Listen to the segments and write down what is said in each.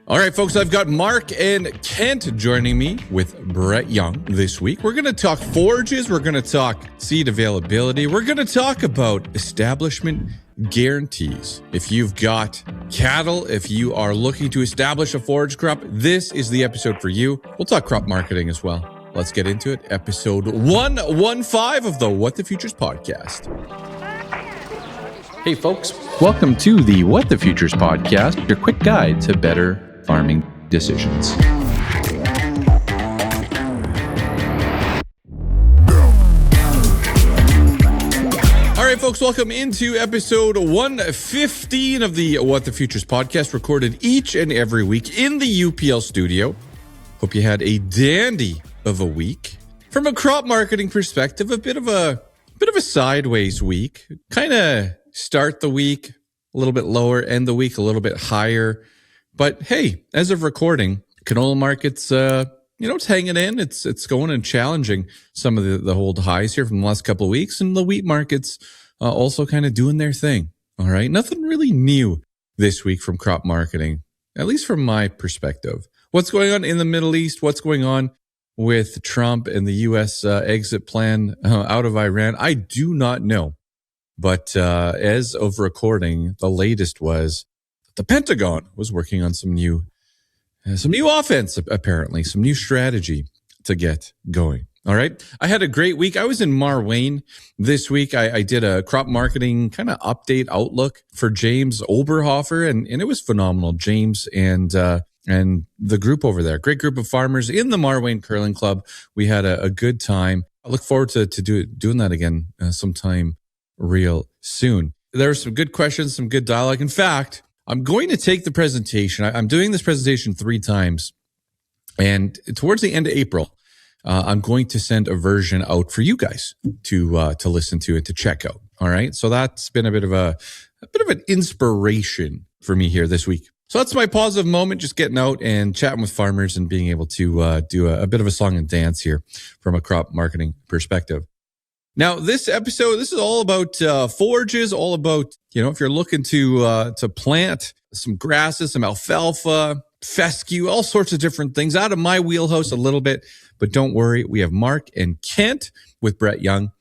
All right, folks, I've got Mark and Kent joining me with BrettYoung this week. We're going to talk forages. We're going to talk seed availability. We're going to talk about establishment guarantees. If you've got cattle, if you are looking to establish a forage crop, this is the episode for you. We'll talk crop marketing as well. Let's get into it. Episode 115 of the What the Futures podcast. Hey, folks. Welcome to the What the Futures podcast, your quick guide to better farming decisions. All right, folks, welcome into episode 115 of the What the Futures podcast, recorded each and every week in the UPL studio. Hope you had a dandy of a week. From a crop marketing perspective, a bit of a sideways week. Kind of start the week a little bit lower, end the week a little bit higher. But hey, as of recording, canola market's it's hanging in. It's going and challenging some of the hold highs here from the last couple of weeks, and the wheat market's also kind of doing their thing. All right, nothing really new this week from crop marketing, at least from my perspective. What's going on in the Middle East? What's going on with Trump and the U.S. Exit plan out of Iran? I do not know. But as of recording, the latest was the Pentagon was working on some new offense, apparently, some new strategy to get going. All right. I had a great week. I was in Marwayne this week. I did a crop marketing kind of update outlook for James Oberhofer, and it was phenomenal. James and the group over there, great group of farmers in the Marwayne Curling Club. We had a good time. I look forward to doing that again sometime real soon. There were some good questions, some good dialogue. In fact, I'm going to take the presentation. I'm doing this presentation 3 times. And towards the end of April, I'm going to send a version out for you guys to listen to and to check out. All right. So that's been a bit of an inspiration for me here this week. So that's my positive moment, just getting out and chatting with farmers and being able to do a bit of a song and dance here from a crop marketing perspective. Now, this episode, this is all about forages, all about, if you're looking to plant some grasses, some alfalfa, fescue, all sorts of different things out of my wheelhouse a little bit. But don't worry, we have Mark and Kent with BrettYoung,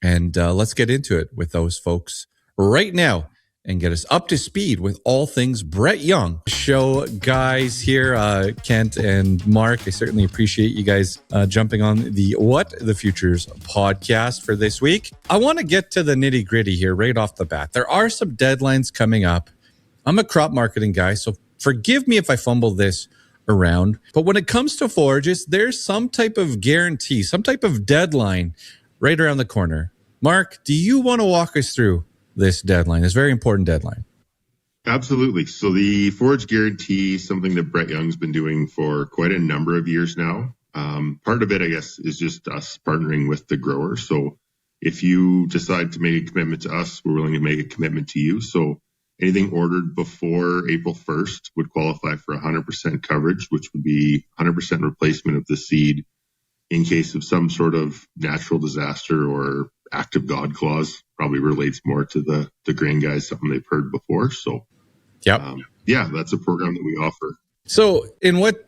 and let's get into it with those folks right now and get us up to speed with all things BrettYoung. Show guys here, Kent and Mark. I certainly appreciate you guys jumping on the What the Futures podcast for this week. I want to get to the nitty gritty here right off the bat. There are some deadlines coming up. I'm a crop marketing guy, so forgive me if I fumble this around. But when it comes to forages, there's some type of guarantee, some type of deadline right around the corner. Mark, do you want to walk us through this deadline, this very important deadline? Absolutely. So the forage guarantee is something that BrettYoung's been doing for quite a number of years now. Part of it, I guess, is just us partnering with the grower. So if you decide to make a commitment to us, we're willing to make a commitment to you. So anything ordered before April 1st would qualify for 100% coverage, which would be 100% replacement of the seed in case of some sort of natural disaster or act of God clause. Probably relates more to the grain guys, something they've heard before. So, that's a program that we offer. So in what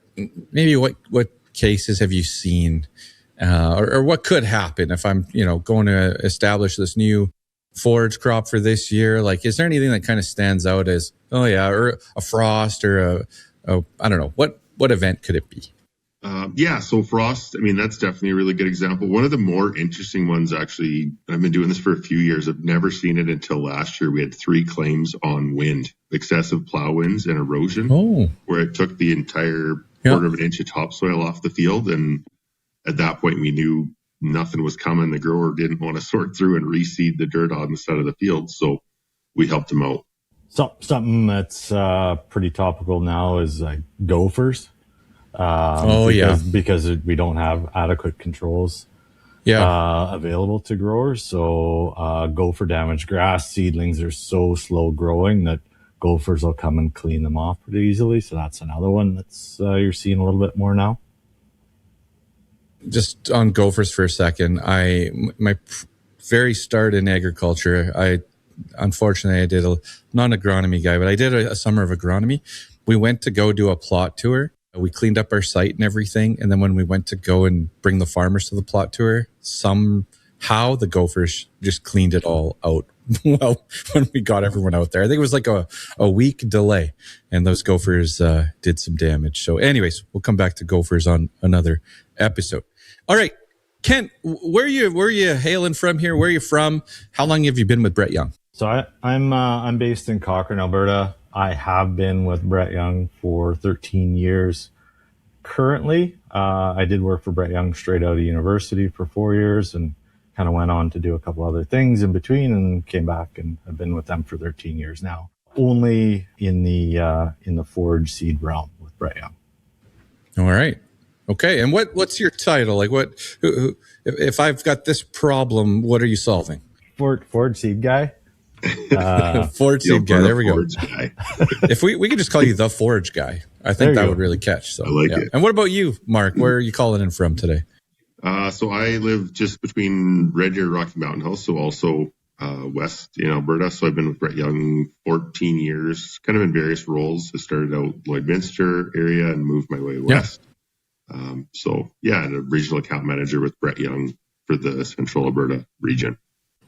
cases have you seen or what could happen if I'm, going to establish this new forage crop for this year? Like, is there anything that kind of stands out as, or a frost or I don't know, what event could it be? So frost, that's definitely a really good example. One of the more interesting ones, actually, I've been doing this for a few years. I've never seen it until last year. We had 3 claims on wind, excessive plow winds and erosion, where it took the entire quarter of an inch of topsoil off the field. And at that point, we knew nothing was coming. The grower didn't want to sort through and reseed the dirt on the side of the field. So we helped him out. Something that's pretty topical now is gophers. Because we don't have adequate controls available to growers. So gopher damaged grass seedlings are so slow growing that gophers will come and clean them off pretty easily. So that's another one that's you're seeing a little bit more now. Just on gophers for a second, my very start in agriculture, unfortunately I did not an agronomy guy, but I did a summer of agronomy. we went to go do a plot tour. We cleaned up our site and everything. And then when we went to go and bring the farmers to the plot tour, somehow the Gophers just cleaned it all out. Well, when we got everyone out there, I think it was like a week delay, and those Gophers did some damage. So anyways, we'll come back to Gophers on another episode. All right. Kent, where are you hailing from here? Where are you from? How long have you been with BrettYoung? So I'm based in Cochrane, Alberta. I have been with BrettYoung for 13 years. Currently, I did work for BrettYoung straight out of university for 4 years, and kind of went on to do a couple other things in between, and came back and I've been with them for 13 years now. Only in the forage seed realm with BrettYoung. All right. Okay, and what's your title? Like, if I've got this problem, what are you solving? Forage seed guy. Forage seed guy. There we go. Guy. If we could just call you the forage guy, I think that would really catch. So I like it. And what about you, Mark? Where are you calling in from today? So I live just between Red Deer and Rocky Mountain House, so also west in Alberta. So I've been with BrettYoung 14 years, kind of in various roles. I started out Lloydminster area and moved my way west. And a regional account manager with BrettYoung for the Central Alberta region.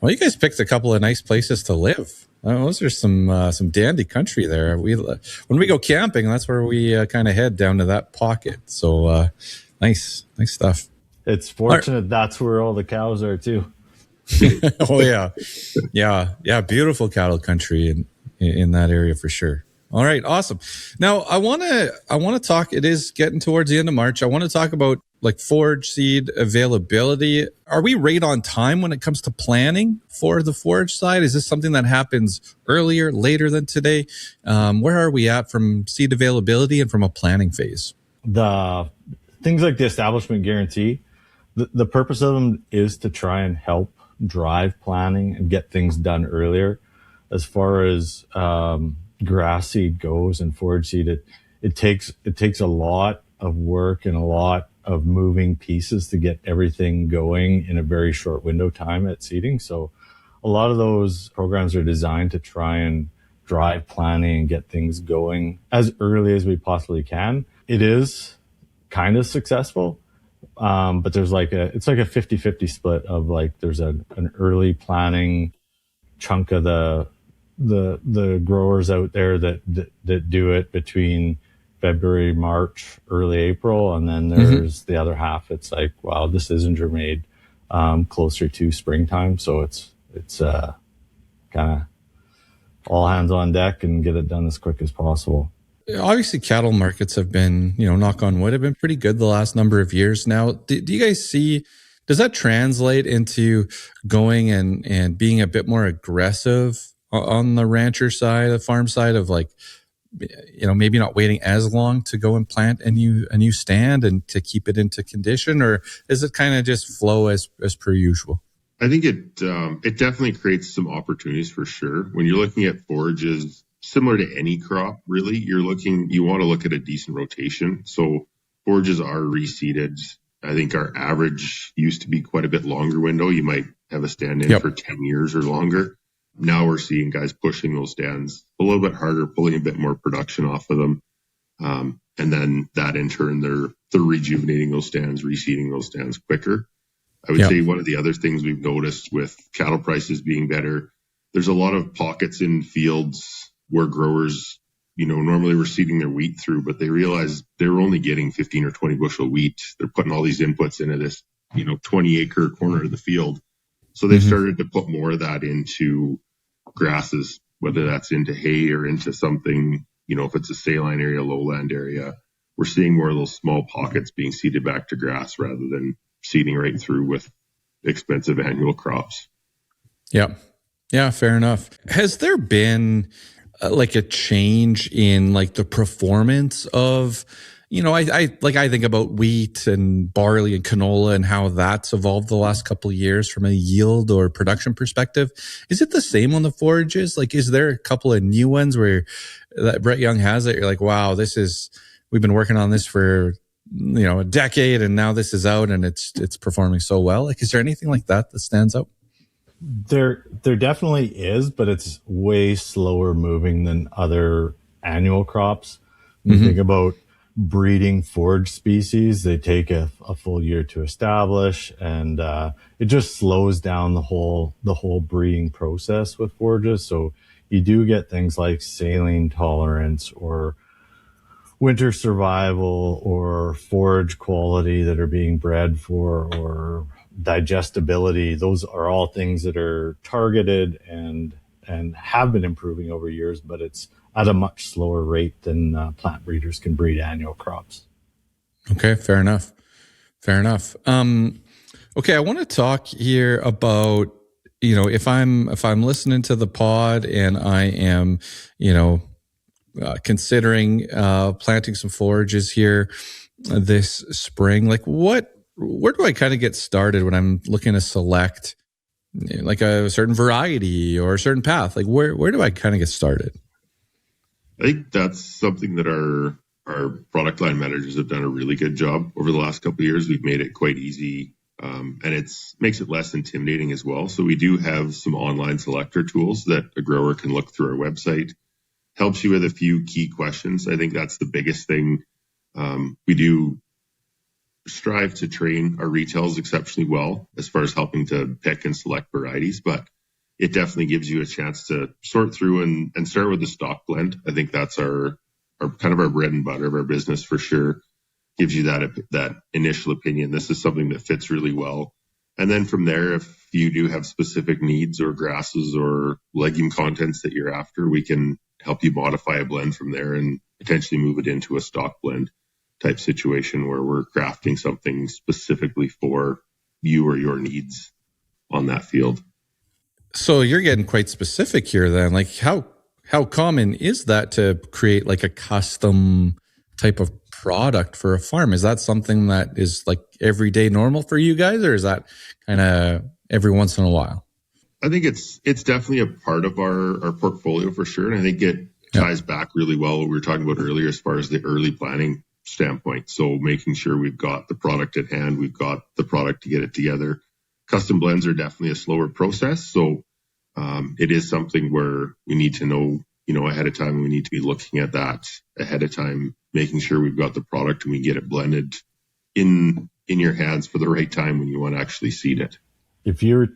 Well, you guys picked a couple of nice places to live. Those are some dandy country there. When we go camping, that's where we kind of head down to that pocket. So nice stuff. It's fortunate that's where all the cows are too. Oh yeah. Beautiful cattle country in that area for sure. All right, awesome. Now I want to talk. It is getting towards the end of March. I want to talk about like forage seed availability. Are we right on time when it comes to planning for the forage side? Is this something that happens earlier, later than today? Where are we at from seed availability and from a planning phase? The things like the establishment guarantee, the purpose of them is to try and help drive planning and get things done earlier. As far as grass seed goes and forage seed, it takes a lot of work and a lot of moving pieces to get everything going in a very short window time at seeding. So a lot of those programs are designed to try and drive planning and get things going as early as we possibly can. It is kind of successful, but there's it's like a 50-50 split of like there's an early planning chunk of the growers out there that do it between February, March, early April, and then there's the other half. It's like, wow, this is germinated closer to springtime, so it's kind of all hands on deck and get it done as quick as possible. Obviously, cattle markets have been, knock on wood, have been pretty good the last number of years now. Do you guys see? Does that translate into going and being a bit more aggressive on the rancher side, the farm side of like, maybe not waiting as long to go and plant a new stand and to keep it into condition, or is it kind of just flow as per usual? I think it definitely creates some opportunities for sure. When you're looking at forages, similar to any crop, really, you want to look at a decent rotation. So forages are reseeded. I think our average used to be quite a bit longer window. You might have a stand in for 10 years or longer. Now we're seeing guys pushing those stands a little bit harder, pulling a bit more production off of them. And then that in turn, they're rejuvenating those stands, reseeding those stands quicker. I would say one of the other things we've noticed with cattle prices being better, there's a lot of pockets in fields where growers, normally were seeding their wheat through, but they realize they're only getting 15 or 20 bushel wheat. They're putting all these inputs into this, 20 acre corner of the field. So they've started to put more of that into grasses, whether that's into hay or into something, if it's a saline area, lowland area. We're seeing more of those small pockets being seeded back to grass rather than seeding right through with expensive annual crops. Yeah, fair enough. Has there been like a change in like the performance of, I think about wheat and barley and canola and how that's evolved the last couple of years from a yield or production perspective. Is it the same on the forages? Like, is there a couple of new ones where that BrettYoung has it? You're like, wow, we've been working on this for, a decade and now this is out and it's performing so well. Like, is there anything like that stands out? There definitely is, but it's way slower moving than other annual crops. When you think about breeding forage species, they take a full year to establish, and it just slows down the whole breeding process with forages. So you do get things like saline tolerance or winter survival or forage quality that are being bred for, or digestibility. Those are all things that are targeted and have been improving over years, but it's at a much slower rate than plant breeders can breed annual crops. Okay, fair enough. Okay, I want to talk here about, if I'm listening to the pod and I am, considering planting some forages here this spring, like where do I kind of get started when I'm looking to select like a certain variety or a certain path? Like where do I kind of get started? I think that's something that our product line managers have done a really good job over the last couple of years. We've made it quite easy, and makes it less intimidating as well. So we do have some online selector tools that a grower can look through our website. Helps you with a few key questions. I think that's the biggest thing. We do strive to train our retails exceptionally well as far as helping to pick and select varieties, but it definitely gives you a chance to sort through and start with the stock blend. I think that's our kind of our bread and butter of our business for sure. Gives you that initial opinion. This is something that fits really well. And then from there, if you do have specific needs or grasses or legume contents that you're after, we can help you modify a blend from there and potentially move it into a stock blend type situation where we're crafting something specifically for you or your needs on that field. So you're getting quite specific here then. Like how common is that to create like a custom type of product for a farm? Is that something that is like everyday normal for you guys, or is that kind of every once in a while? I think it's definitely a part of our portfolio for sure. And I think it ties back really well what we were talking about earlier as far as the early planning standpoint. So making sure we've got the product at hand, we've got the product to get it together. Custom blends are definitely a slower process. So it is something where we need to know, ahead of time. We need to be looking at that ahead of time, making sure we've got the product and we get it blended in your hands for the right time when you want to actually seed it. If you're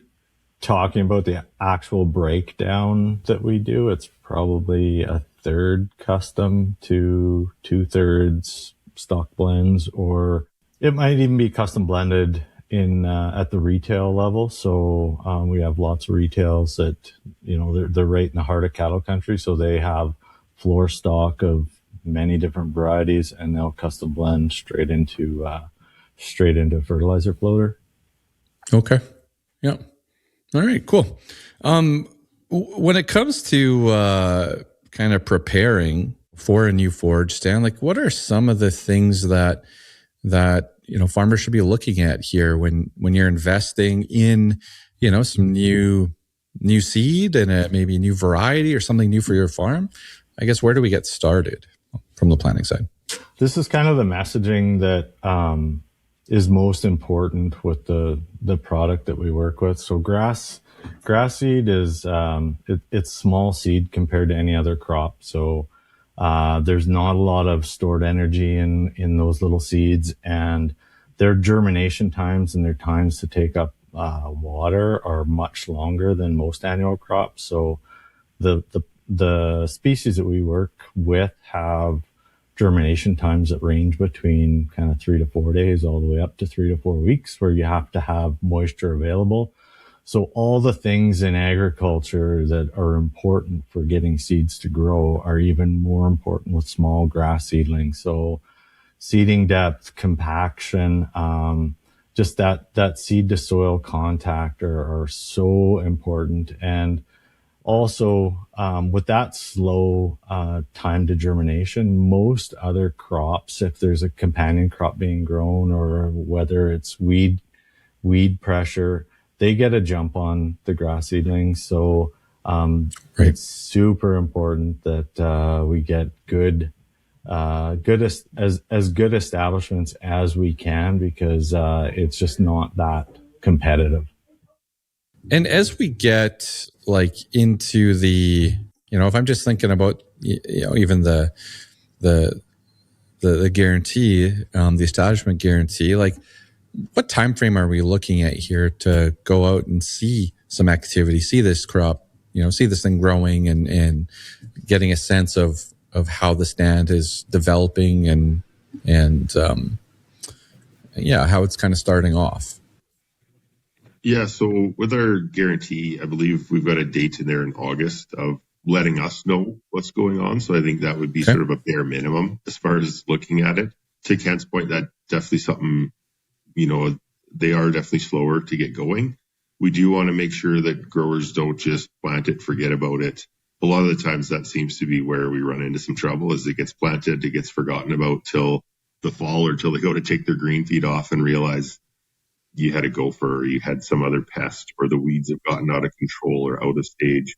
talking about the actual breakdown that we do, it's probably a third custom to 2/3 stock blends, or it might even be custom blended in at the retail level. So we have lots of retails that, they're right in the heart of cattle country. So they have floor stock of many different varieties, and they'll custom blend straight into a fertilizer floater. Okay. Yeah. All right, cool. When it comes to kind of preparing for a new forage stand, like what are some of the things that farmers should be looking at here when you're investing in some new seed and maybe a new variety or something new for your farm? I guess where do we get started from the planning side? This is kind of the messaging that is most important with the product that we work with. So grass seed is it's small seed compared to any other crop. So there's not a lot of stored energy in those little seeds, and their germination times and their times to take up water are much longer than most annual crops. So the species that we work with have germination times that range between kind of 3 to 4 days all the way up to 3 to 4 weeks, where you have to have moisture available. So all the things in agriculture that are important for getting seeds to grow are even more important with small grass seedlings. So seeding depth, compaction, just that seed to soil contact are so important. And also, with that slow time to germination, most other crops, if there's a companion crop being grown or whether it's weed pressure, they get a jump on the grass seedlings. So It's super important that we get good establishments as we can, because it's just not that competitive. And as we get like into the, if I'm just thinking about, even the the guarantee, the establishment guarantee, like what time frame are we looking at here to go out and see some activity, see this crop, see this thing growing and getting a sense of how the stand is developing and how it's kind of starting off? Yeah, so with our guarantee, I believe we've got a date in there in August of letting us know what's going on. So I think that would be sort of a bare minimum as far as looking at it. To Kent's point, that definitely something, they are definitely slower to get going. We do want to make sure that growers don't just plant it, forget about it. A lot of the times that seems to be where we run into some trouble, is it gets planted, it gets forgotten about till the fall or till they go to take their green feed off and realize you had a gopher or you had some other pest or the weeds have gotten out of control or out of stage.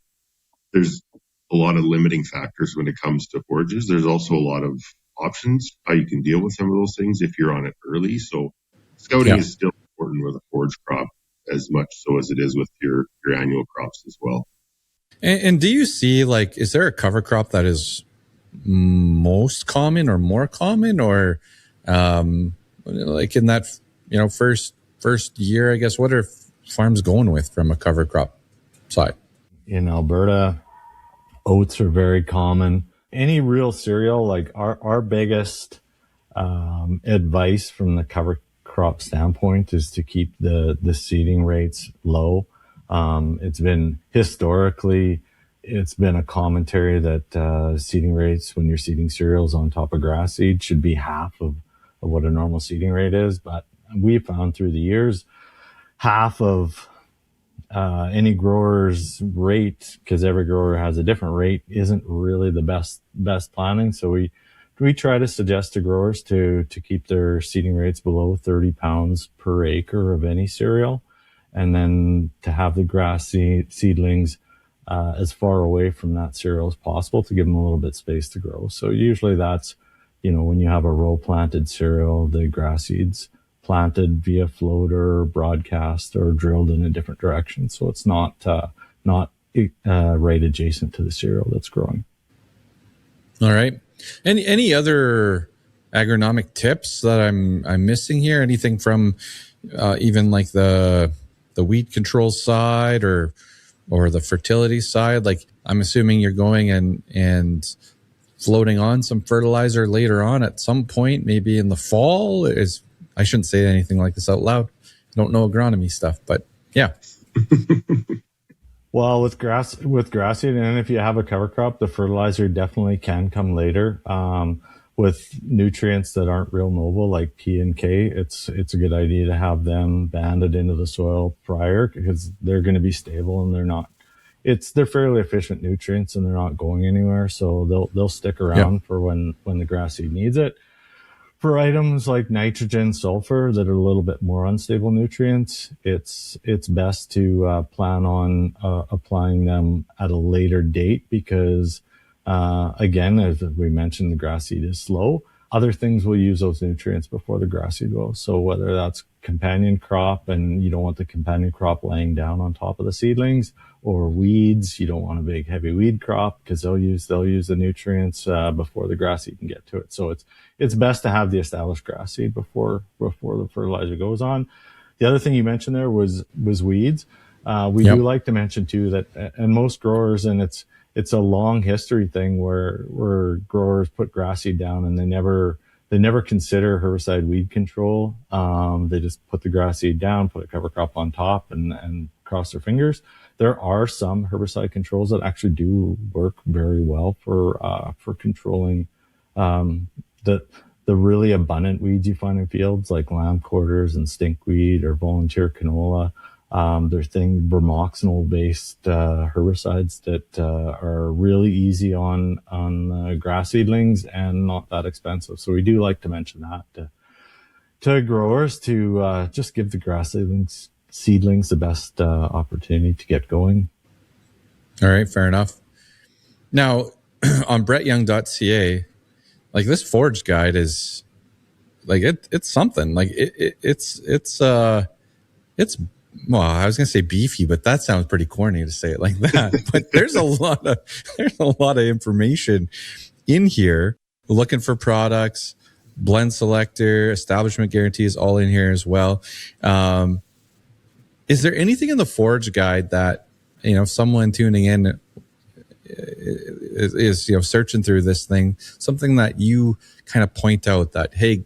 There's a lot of limiting factors when it comes to forages. There's also a lot of options how you can deal with some of those things if you're on it early. So scouting is still important with a forage crop as much so as it is with your annual crops as well. And do you see, is there a cover crop that is most common or more common, or in that, first year, I guess, what are farms going with from a cover crop side? In Alberta, oats are very common. Any real cereal, like our biggest advice from the cover crop standpoint is to keep the seeding rates low. It's been historically, it's been a commentary that seeding rates when you're seeding cereals on top of grass seed should be half of what a normal seeding rate is. But we found through the years, half of any grower's rate, because every grower has a different rate, isn't really the best planning. So we try to suggest to growers to keep their seeding rates below 30 pounds per acre of any cereal, and then to have the grass seedlings as far away from that cereal as possible to give them a little bit space to grow. So usually that's, when you have a row planted cereal, the grass seeds planted via floater, broadcast, or drilled in a different direction. So it's not right adjacent to the cereal that's growing. All right. Any other agronomic tips that I'm missing here? Anything from even like the weed control side or the fertility side? Like, I'm assuming you're going and floating on some fertilizer later on at some point, maybe in the fall. I shouldn't say anything like this out loud. I don't know agronomy stuff, but yeah. Well, with grass seed, and if you have a cover crop, the fertilizer definitely can come later. With nutrients that aren't real noble, like P and K, it's a good idea to have them banded into the soil prior, because they're going to be stable and they're fairly efficient nutrients and they're not going anywhere. So they'll stick around for when the grass seed needs it. For items like nitrogen, sulfur that are a little bit more unstable nutrients, it's best to plan on applying them at a later date, because again, as we mentioned, the grass seed is slow. Other things will use those nutrients before the grass seed will. So whether that's companion crop and you don't want the companion crop laying down on top of the seedlings, or weeds, you don't want a big heavy weed crop because they'll use the nutrients before the grass seed can get to it. So it's best to have the established grass seed before the fertilizer goes on. The other thing you mentioned there was weeds. We do like to mention too that, and most growers, and it's a long history thing where growers put grass seed down and they never consider herbicide weed control. They just put the grass seed down, put a cover crop on top, and cross their fingers. There are some herbicide controls that actually do work very well for controlling the really abundant weeds you find in fields, like lamb quarters and stinkweed or volunteer canola. There's bromoxynol-based herbicides that are really easy on grass seedlings and not that expensive. So we do like to mention that to growers to just give the grass seedlings the best opportunity to get going. All right, fair enough. Now, on BrettYoung.ca, like, this forage guide is like it's something. Like it's well, I was gonna say beefy, but that sounds pretty corny to say it like that. But there's a lot of information in here. Looking for products, blend selector, establishment guarantee is all in here as well. Is there anything in the Forage guide that, someone tuning in is searching through this thing, something that you kind of point out that, hey,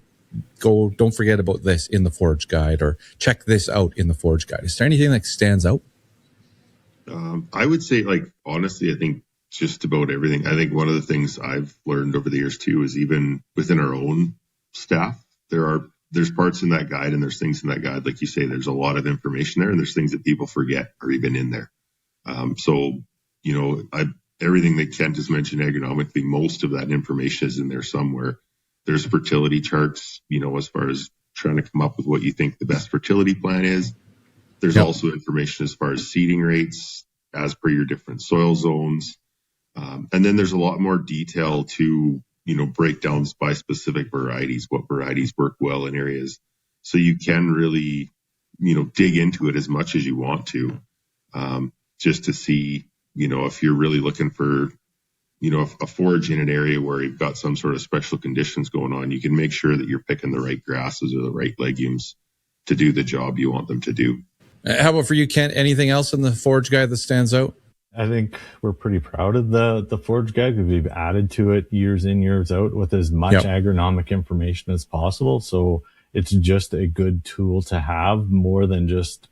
don't forget about this in the Forage guide, or check this out in the Forage guide? Is there anything that stands out? I would say, honestly, I think just about everything. I think one of the things I've learned over the years too is even within our own staff, there's parts in that guide and there's things in that guide, like you say, there's a lot of information there, and there's things that people forget are even in there. Everything that Kent has mentioned agronomically, most of that information is in there somewhere. There's fertility charts, as far as trying to come up with what you think the best fertility plan is. There's also information as far as seeding rates as per your different soil zones. And then there's a lot more detail to, breakdowns by specific varieties, what varieties work well in areas. So you can really, dig into it as much as you want to, just to see, if you're really looking for, a forage in an area where you've got some sort of special conditions going on, you can make sure that you're picking the right grasses or the right legumes to do the job you want them to do. How about for you, Kent? Anything else in the Forage guide that stands out? I think we're pretty proud of the Forage guide because we've added to it years in, years out with as much agronomic information as possible. So it's just a good tool to have, more than just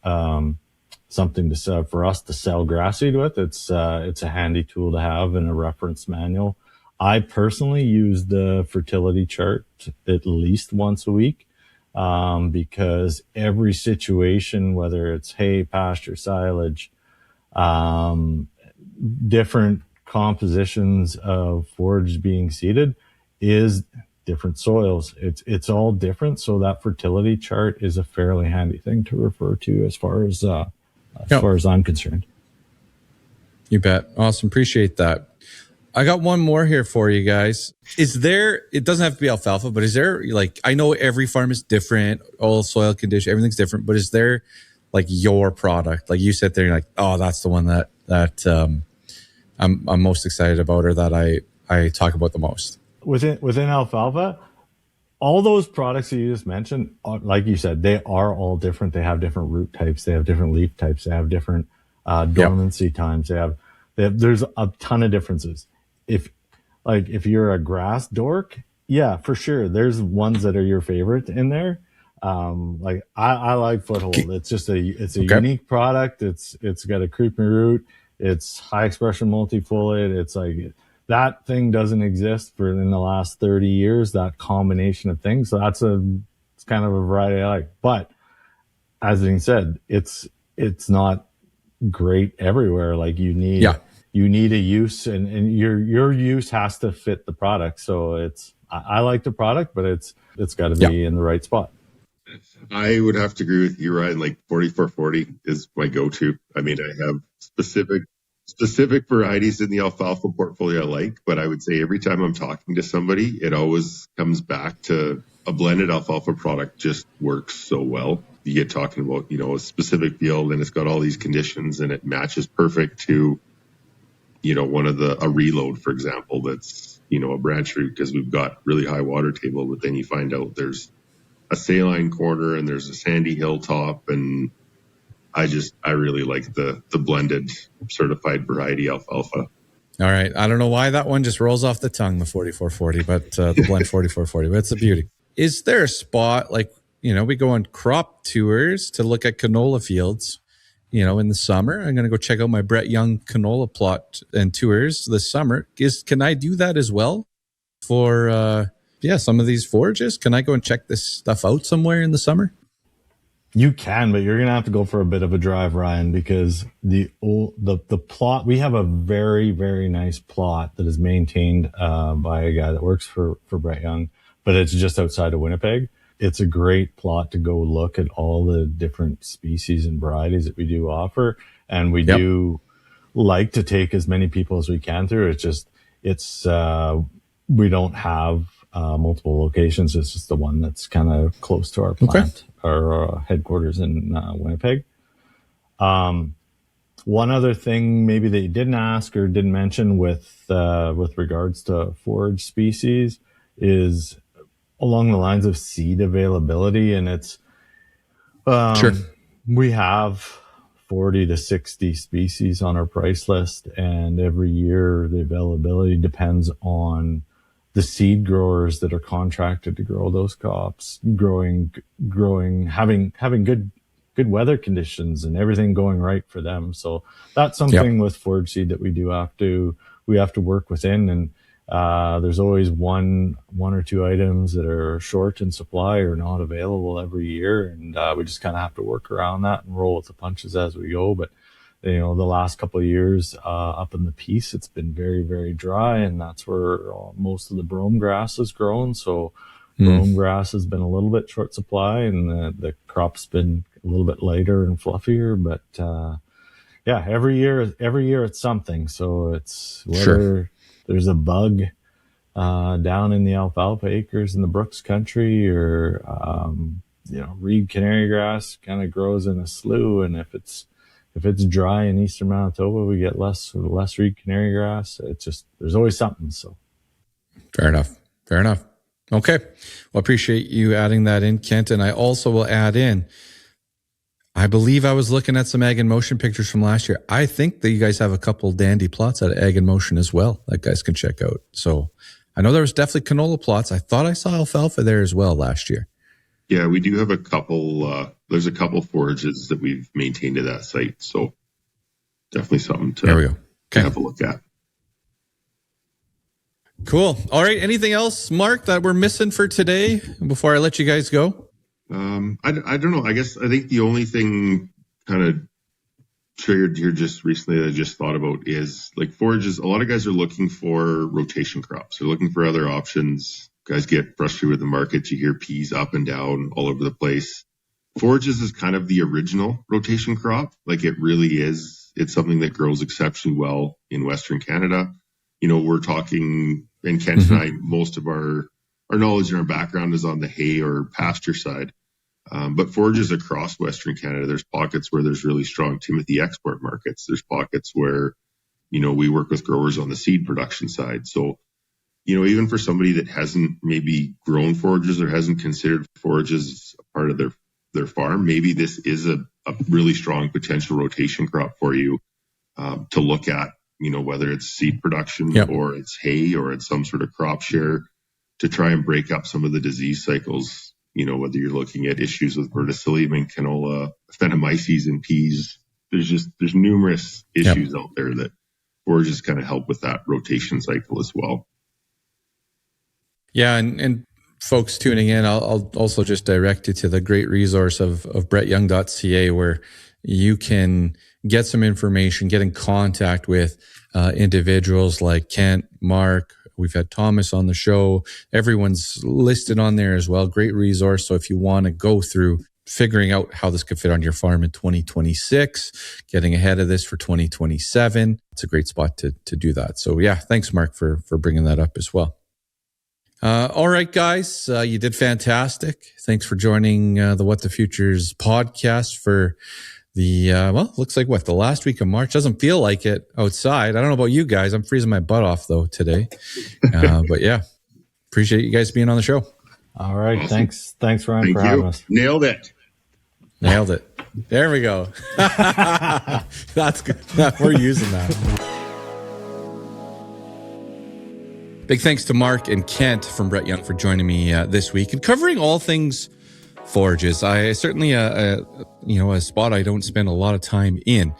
something to sell for us to sell grass seed with. It's a handy tool to have in a reference manual. I personally use the fertility chart at least once a week, because every situation, whether it's hay, pasture, silage, different compositions of forage being seeded, is different soils. It's all different. So that fertility chart is a fairly handy thing to refer to as far as I'm concerned. You bet. Awesome. Appreciate that. I got one more here for you guys. It doesn't have to be alfalfa, but is there, I know every farm is different, all soil condition, everything's different, but is there your product? You sit there and you're like, oh, that's the one that I'm most excited about, or that I talk about the most? Within alfalfa, all those products that you just mentioned, like you said, they are all different. They have different root types. They have different leaf types. They have different dormancy times. There's a ton of differences. If you're a grass dork, yeah, for sure. There's ones that are your favorite in there. I like Foothold. It's just a unique product. It's got a creeping root. It's high expression multifoliate. It's that thing doesn't exist in the last 30 years, that combination of things. So it's kind of a variety I like. But as being said, it's not great everywhere. You need a use, and your use has to fit the product. So I like the product, but it's got to be in the right spot. I would have to agree with you, Ryan. 4440 is my go-to. I mean, I have specific varieties in the alfalfa portfolio I like, but I would say every time I'm talking to somebody, it always comes back to a blended alfalfa product just works so well. You get talking about, a specific field, and it's got all these conditions, and it matches perfect to, a reload, for example, that's, a branch root, because we've got really high water table, but then you find out there's a saline corner and there's a sandy hilltop, and I really like the blended certified variety alfalfa. All right. I don't know why that one just rolls off the tongue, the 4440, but the blend 4440, but it's a beauty. Is there a spot, we go on crop tours to look at canola fields, in the summer? I'm going to go check out my BrettYoung canola plot and tours this summer. Can I do that as well for, some of these forages? Can I go and check this stuff out somewhere in the summer? You can, but you're going to have to go for a bit of a drive, Ryan, because the plot, we have a very, very nice plot that is maintained by a guy that works for BrettYoung, but it's just outside of Winnipeg. It's a great plot to go look at all the different species and varieties that we do offer. And we do like to take as many people as we can through. We don't have multiple locations. It's just the one that's kind of close to our plant, our headquarters in Winnipeg. One other thing maybe that you didn't ask or didn't mention with regards to forage species is along the lines of seed availability, and it's Sure. we have 40 to 60 species on our price list, and every year the availability depends on the seed growers that are contracted to grow those crops, having good weather conditions and everything going right for them. So that's something with forage seed that we have to work within. And there's always one or two items that are short in supply or not available every year, and we just kind of have to work around that and roll with the punches as we go. But the last couple of years up in the Peace, it's been very, very dry, and that's where most of the brome grass has grown. So brome grass has been a little bit short supply, and the crop's been a little bit lighter and fluffier. But every year it's something. So it's whether there's a bug down in the alfalfa acres in the Brooks country, or reed canary grass kind of grows in a slough, and if it's dry in eastern Manitoba, we get less reed canary grass. It's just, there's always something. So fair enough. Okay, well, appreciate you adding that in, Kent. And I also will add in, I believe I was looking at some Ag in Motion pictures from last year. I think that you guys have a couple dandy plots at Ag in Motion as well that guys can check out. So I know there was definitely canola plots. I thought I saw alfalfa there as well last year. Yeah, we do have a couple. There's a couple forages that we've maintained at that site. So definitely something to, there we go. To have a look at. Cool. All right. Anything else, Mark, that we're missing for today before I let you guys go? I don't know. I think the only thing kind of triggered here just recently that I just thought about is like forages. A lot of guys are looking for rotation crops. They're looking for other options. Guys get frustrated with the market. You hear peas up and down all over the place. Forages is kind of the original rotation crop. Like it really is. It's something that grows exceptionally well in Western Canada. We're talking, and Kent and I, most of our knowledge and our background is on the hay or pasture side. But forages across Western Canada, there's pockets where there's really strong Timothy export markets. There's pockets where, we work with growers on the seed production side. So, even for somebody that hasn't maybe grown forages or hasn't considered forages a part of their farm, maybe this is a really strong potential rotation crop for you to look at, whether it's seed production or it's hay or it's some sort of crop share, to try and break up some of the disease cycles, whether you're looking at issues with verticillium in canola, phenomyces in peas. There's numerous issues out there that forages kind of help with that rotation cycle as well. Yeah, and folks tuning in, I'll also just direct you to the great resource of BrettYoung.ca, where you can get some information, get in contact with individuals like Kent, Mark. We've had Thomas on the show. Everyone's listed on there as well. Great resource. So if you want to go through figuring out how this could fit on your farm in 2026, getting ahead of this for 2027, it's a great spot to do that. So yeah, thanks, Mark, for bringing that up as well. All right, guys, you did fantastic. Thanks for joining the What the Futures podcast for the, looks like the last week of March. Doesn't feel like it outside. I don't know about you guys. I'm freezing my butt off though today. But yeah, appreciate you guys being on the show. All right. Awesome. Thanks Ryan, for having us. Nailed it. There we go. That's good. We're using that. Big thanks to Mark and Kent from BrettYoung for joining me this week and covering all things forages. I certainly a spot I don't spend a lot of time in,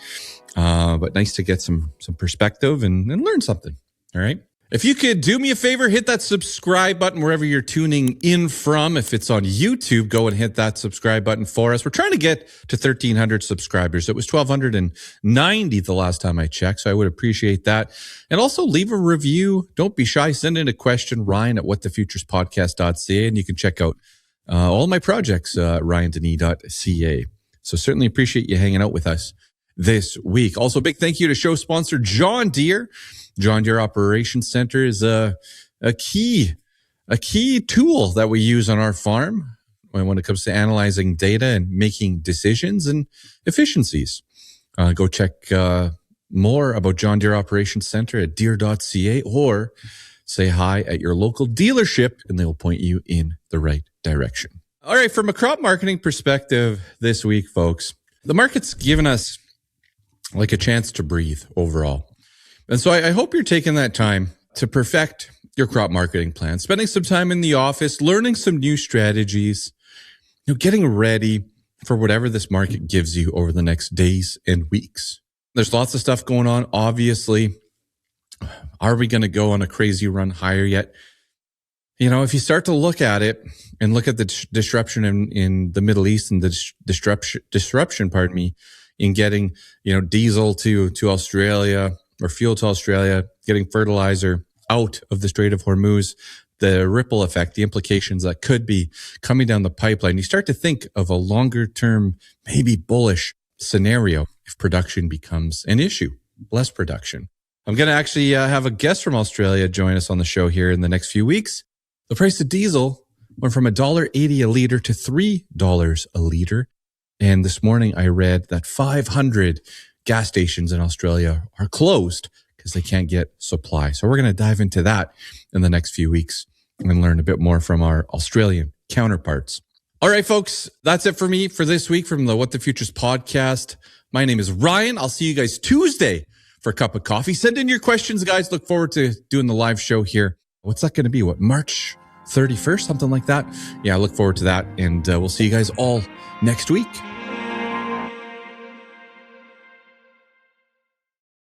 but nice to get some perspective and learn something. All right. If you could do me a favor, hit that subscribe button wherever you're tuning in from. If it's on YouTube, go and hit that subscribe button for us. We're trying to get to 1,300 subscribers. It was 1,290 the last time I checked, so I would appreciate that. And also leave a review. Don't be shy. Send in a question, Ryan at whatthefuturespodcast.ca, and you can check out all my projects at ryandenis.ca. So certainly appreciate you hanging out with us this week. Also, big thank you to show sponsor John Deere. John Deere Operations Center is a key tool that we use on our farm when it comes to analyzing data and making decisions and efficiencies. Go check more about John Deere Operations Center at deere.ca or say hi at your local dealership and they will point you in the right direction. All right, from a crop marketing perspective this week, folks, the market's given us like a chance to breathe overall. And so I hope you're taking that time to perfect your crop marketing plan, spending some time in the office, learning some new strategies, getting ready for whatever this market gives you over the next days and weeks. There's lots of stuff going on, obviously. Are we going to go on a crazy run higher yet? If you start to look at it and look at the disruption in the Middle East and the disruption, in getting, diesel to Australia or fuel to Australia, getting fertilizer out of the Strait of Hormuz, the ripple effect, the implications that could be coming down the pipeline, you start to think of a longer term, maybe bullish scenario if production becomes an issue, less production. I'm going to actually have a guest from Australia join us on the show here in the next few weeks. The price of diesel went from $1.80 a liter to $3 a liter. And this morning I read that 500 gas stations in Australia are closed because they can't get supply. So we're going to dive into that in the next few weeks and learn a bit more from our Australian counterparts. All right, folks, that's it for me for this week from the What the Futures podcast. My name is Ryan. I'll see you guys Tuesday for a cup of coffee. Send in your questions, guys. Look forward to doing the live show here. What's that going to be? March 31st? Something like that. Yeah, I look forward to that. And we'll see you guys all next week.